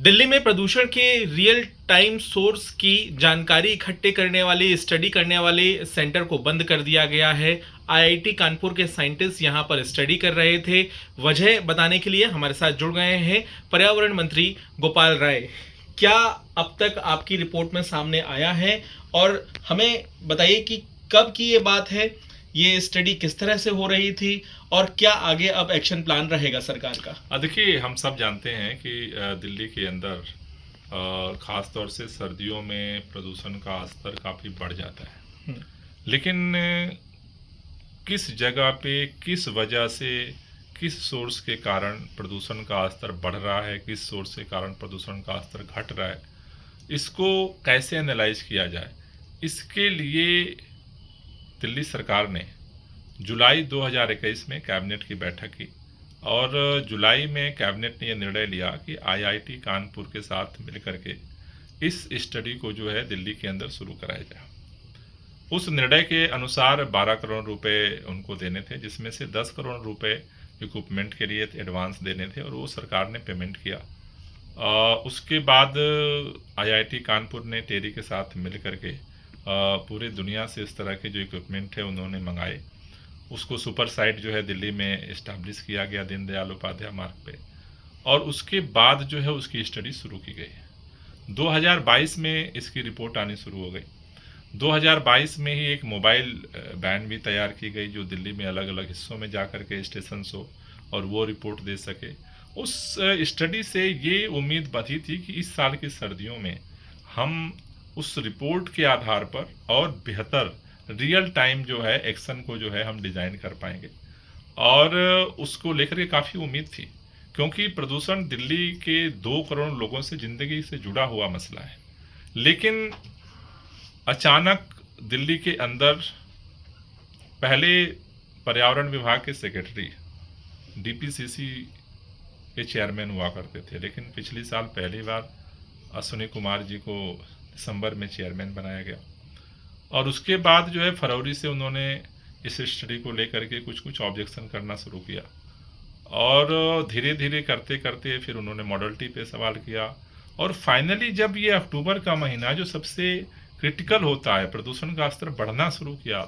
दिल्ली में प्रदूषण के रियल टाइम सोर्स की जानकारी इकट्ठे करने वाली स्टडी करने वाले सेंटर को बंद कर दिया गया है। आईआईटी कानपुर के साइंटिस्ट यहां पर स्टडी कर रहे थे। वजह बताने के लिए हमारे साथ जुड़ गए हैं पर्यावरण मंत्री गोपाल राय। क्या अब तक आपकी रिपोर्ट में सामने आया है और हमें बताइए कि कब की ये बात है, ये स्टडी किस तरह से हो रही थी और क्या आगे अब एक्शन प्लान रहेगा सरकार का? देखिए, हम सब जानते हैं कि दिल्ली के अंदर खास तौर से सर्दियों में प्रदूषण का स्तर काफ़ी बढ़ जाता है। लेकिन किस जगह पे, किस वजह से, किस सोर्स के कारण प्रदूषण का स्तर बढ़ रहा है, किस सोर्स के कारण प्रदूषण का स्तर घट रहा है, इसको कैसे एनालाइज किया जाए, इसके लिए दिल्ली सरकार ने जुलाई 2021 में कैबिनेट की बैठक की और जुलाई में कैबिनेट ने यह निर्णय लिया कि आईआईटी कानपुर के साथ मिलकर के इस स्टडी को जो है दिल्ली के अंदर शुरू कराया जाए। उस निर्णय के अनुसार 12 करोड़ रुपए उनको देने थे, जिसमें से 10 करोड़ रुपए इक्विपमेंट के लिए एडवांस देने थे और वो सरकार ने पेमेंट किया। उसके बाद आईआईटी कानपुर ने टेरी के साथ मिल करके पूरे दुनिया से इस तरह के जो इक्विपमेंट है उन्होंने मंगाए। उसको सुपर साइट जो है दिल्ली में इस्टेब्लिश किया गया दीनदयाल उपाध्याय मार्ग पे, और उसके बाद जो है उसकी स्टडी शुरू की गई। 2022 में इसकी रिपोर्ट आनी शुरू हो गई। 2022 में ही एक मोबाइल वैन भी तैयार की गई जो दिल्ली में अलग अलग हिस्सों में जा कर के स्टेशन हो और वो रिपोर्ट दे सके। उस स्टडी से ये उम्मीद बंधी थी कि इस साल की सर्दियों में हम उस रिपोर्ट के आधार पर और बेहतर रियल टाइम जो है एक्शन को जो है हम डिज़ाइन कर पाएंगे, और उसको लेकर के काफ़ी उम्मीद थी, क्योंकि प्रदूषण दिल्ली के 2 करोड़ लोगों से ज़िंदगी से जुड़ा हुआ मसला है। लेकिन अचानक दिल्ली के अंदर पहले पर्यावरण विभाग के सेक्रेटरी डीपीसीसी के चेयरमैन हुआ करते थे, लेकिन पिछली साल पहली बार अश्विनी कुमार जी को दिसंबर में चेयरमैन बनाया गया और उसके बाद जो है फरवरी से उन्होंने इस स्टडी को लेकर के कुछ ऑब्जेक्शन करना शुरू किया और धीरे धीरे करते करते फिर उन्होंने मॉडलिटी पे सवाल किया और फाइनली जब ये अक्टूबर का महीना जो सबसे क्रिटिकल होता है, प्रदूषण का स्तर बढ़ना शुरू किया,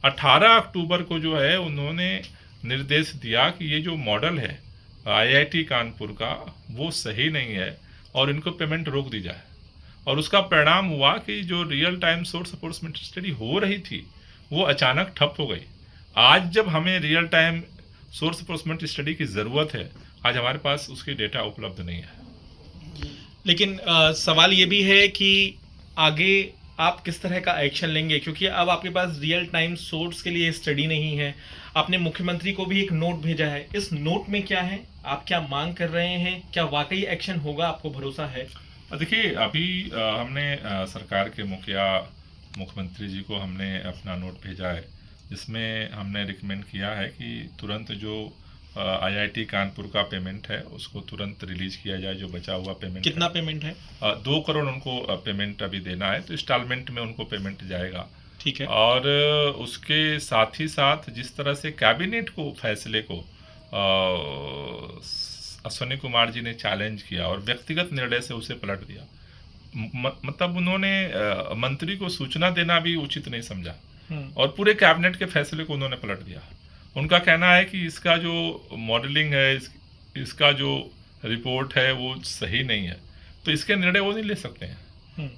18 अक्टूबर को जो है उन्होंने निर्देश दिया कि ये जो मॉडल है आईआईटी कानपुर का वो सही नहीं है और इनको पेमेंट रोक दी जाए। और उसका परिणाम हुआ कि जो real time source enforcement study हो रही थी वो अचानक ठप हो गई। आज जब हमें real time source enforcement study की ज़रूरत है, आज हमारे पास उसकी डेटा उपलब्ध नहीं है। लेकिन सवाल ये भी है कि आगे आप किस तरह का एक्शन लेंगे, क्योंकि अब आपके पास रियल टाइम सोर्स के लिए स्टडी नहीं है। आपने मुख्यमंत्री को भी एक नोट भेजा है, इस नोट में क्या है, आप क्या मांग कर रहे हैं, क्या वाकई एक्शन होगा, आपको भरोसा है? देखिए, अभी हमने सरकार के मुख्यमंत्री जी को हमने अपना नोट भेजा है, जिसमें हमने रिकमेंड किया है कि तुरंत जो आईआईटी कानपुर का पेमेंट है उसको तुरंत रिलीज किया जाए, जो बचा हुआ पेमेंट। कितना पेमेंट है? 2 करोड़ उनको पेमेंट अभी देना है, तो इंस्टॉलमेंट में उनको पेमेंट जाएगा। ठीक है। और उसके साथ ही साथ जिस तरह से कैबिनेट को फैसले को अश्विनी कुमार जी ने चैलेंज किया और व्यक्तिगत निर्णय से उसे पलट दिया, मतलब उन्होंने मंत्री को सूचना देना भी उचित नहीं समझा और पूरे कैबिनेट के फैसले को उन्होंने पलट दिया। उनका कहना है कि इसका जो मॉडलिंग है, इसका जो रिपोर्ट है वो सही नहीं है, तो इसके निर्णय वो नहीं ले सकते हैं।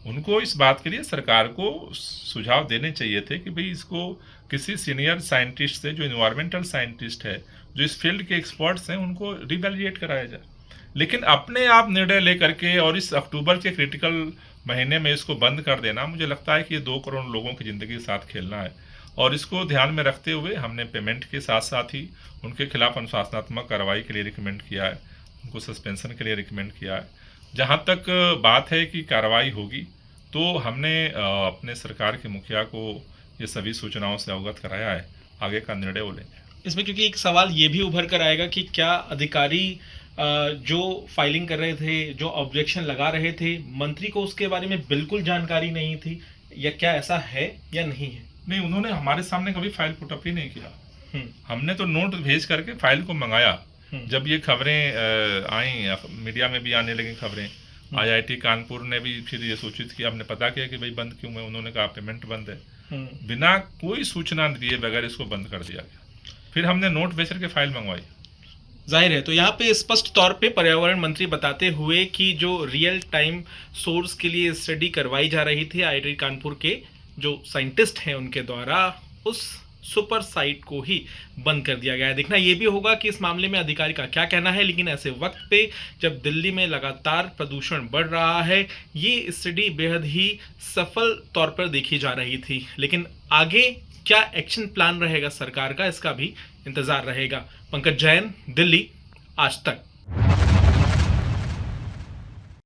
उनको इस बात के लिए सरकार को सुझाव देने चाहिए थे कि भाई इसको किसी सीनियर साइंटिस्ट से, जो इन्वायरमेंटल साइंटिस्ट है, जो इस फील्ड के एक्सपर्ट्स हैं, उनको रिवैल्यूएट कराया जाए। लेकिन अपने आप निर्णय लेकर के और इस अक्टूबर के क्रिटिकल महीने में इसको बंद कर देना, मुझे लगता है कि ये 2 करोड़ लोगों की ज़िंदगी के साथ खेलना है। और इसको ध्यान में रखते हुए हमने पेमेंट के साथ साथ ही उनके खिलाफ अनुशासनात्मक कार्रवाई के लिए रिकमेंड किया है, उनको सस्पेंशन के लिए रिकमेंड किया है। जहाँ तक बात है कि कार्रवाई होगी, तो हमने अपने सरकार के मुखिया को ये सभी सूचनाओं से अवगत कराया है, आगे का निर्णय वो लेंगे। इसमें क्योंकि एक सवाल ये भी उभर कर आएगा कि क्या अधिकारी जो फाइलिंग कर रहे थे, जो ऑब्जेक्शन लगा रहे थे, मंत्री को उसके बारे में बिल्कुल जानकारी नहीं थी, या क्या ऐसा है या नहीं है? नहीं, उन्होंने हमारे सामने कभी फाइल पुटअप ही नहीं किया। हमने तो नोट भेज करके फाइल को मंगाया। जब ये खबरें आई, मीडिया में भी आने लगी खबरें, आईआईटी कानपुर ने भी फिर ये सूचित किया, हमने पता किया कि भाई बंद क्यों है, उन्होंने कहा पेमेंट बंद है। बिना कोई सूचना दिए बगैर इसको बंद कर दिया गया। फिर हमने नोट भेज के फाइल मंगवाई। जाहिर है, तो यहाँ पे स्पष्ट तौर पे पर्यावरण मंत्री बताते हुए कि जो रियल टाइम सोर्स के लिए स्टडी करवाई जा रही थी आईआईटी कानपुर के जो साइंटिस्ट हैं उनके द्वारा, उस सुपर साइट को ही बंद कर दिया गया है। देखना ये भी होगा कि इस मामले में अधिकारी का क्या कहना है। लेकिन ऐसे वक्त पे जब दिल्ली में लगातार प्रदूषण बढ़ रहा है, ये स्टडी बेहद ही सफल तौर पर देखी जा रही थी। लेकिन आगे क्या एक्शन प्लान रहेगा सरकार का, इसका भी इंतजार रहेगा। पंकज जैन, दिल्ली, आज तक।